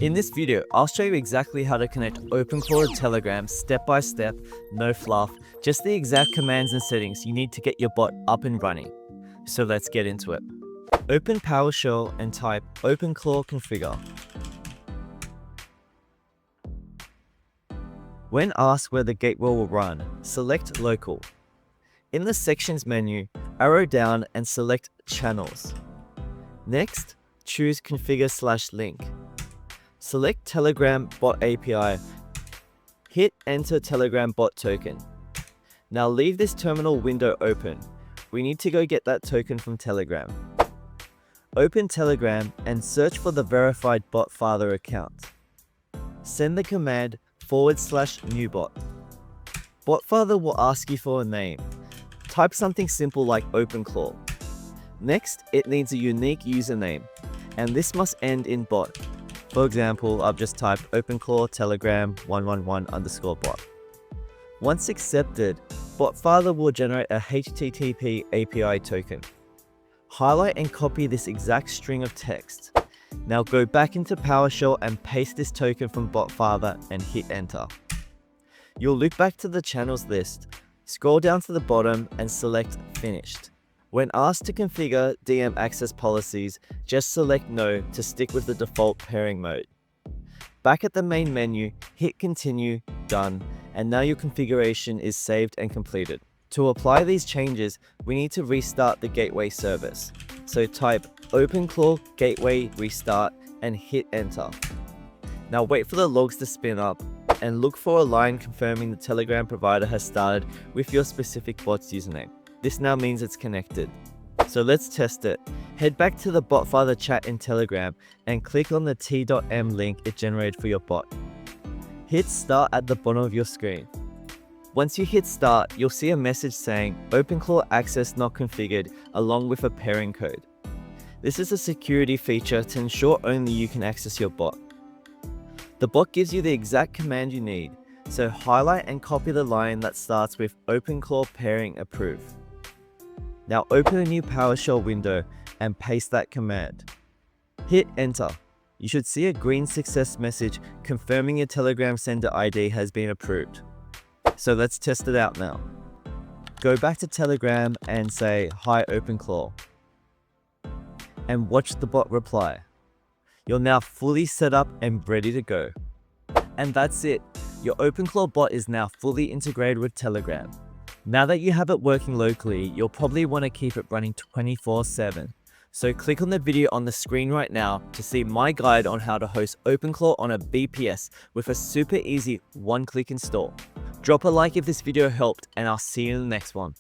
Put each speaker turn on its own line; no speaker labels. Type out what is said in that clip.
In this video, I'll show you exactly how to connect OpenClaw to Telegram step by step, no fluff, just the exact commands and settings you need to get your bot up and running. So let's get into it. Open PowerShell and type OpenClaw configure. When asked where the gateway will run, select local. In the sections menu, arrow down and select channels. Next, choose configure/link. Select Telegram bot API. Hit enter Telegram bot token. Now leave this terminal window open. We need to go get that token from Telegram. Open Telegram and search for the verified BotFather account. Send the command /new bot. BotFather will ask you for a name. Type something simple like OpenClaw. Next, it needs a unique username, and this must end in bot. For example, I've just typed OpenClaw Telegram 111_bot. Once accepted, BotFather will generate a HTTP API token. Highlight and copy this exact string of text. Now go back into PowerShell and paste this token from BotFather and hit enter. You'll loop back to the channels list, scroll down to the bottom and select finished. When asked to configure DM access policies, just select no to stick with the default pairing mode. Back at the main menu, hit continue, done, and now your configuration is saved and completed. To apply these changes, we need to restart the gateway service. So type OpenClaw gateway restart and hit enter. Now wait for the logs to spin up and look for a line confirming the Telegram provider has started with your specific bot's username. This now means it's connected. So let's test it. Head back to the BotFather chat in Telegram and click on the t.m link it generated for your bot. Hit start at the bottom of your screen. Once you hit start, you'll see a message saying OpenClaw access not configured along with a pairing code. This is a security feature to ensure only you can access your bot. The bot gives you the exact command you need, so highlight and copy the line that starts with OpenClaw pairing approved. Now open a new PowerShell window and paste that command. Hit enter. You should see a green success message confirming your Telegram sender ID has been approved. So let's test it out now. Go back to Telegram and say hi OpenClaw. And watch the bot reply. You're now fully set up and ready to go. And that's it. Your OpenClaw bot is now fully integrated with Telegram. Now that you have it working locally, you'll probably want to keep it running 24/7. So click on the video on the screen right now to see my guide on how to host OpenClaw on a VPS with a super easy one-click install. Drop a like if this video helped, and I'll see you in the next one.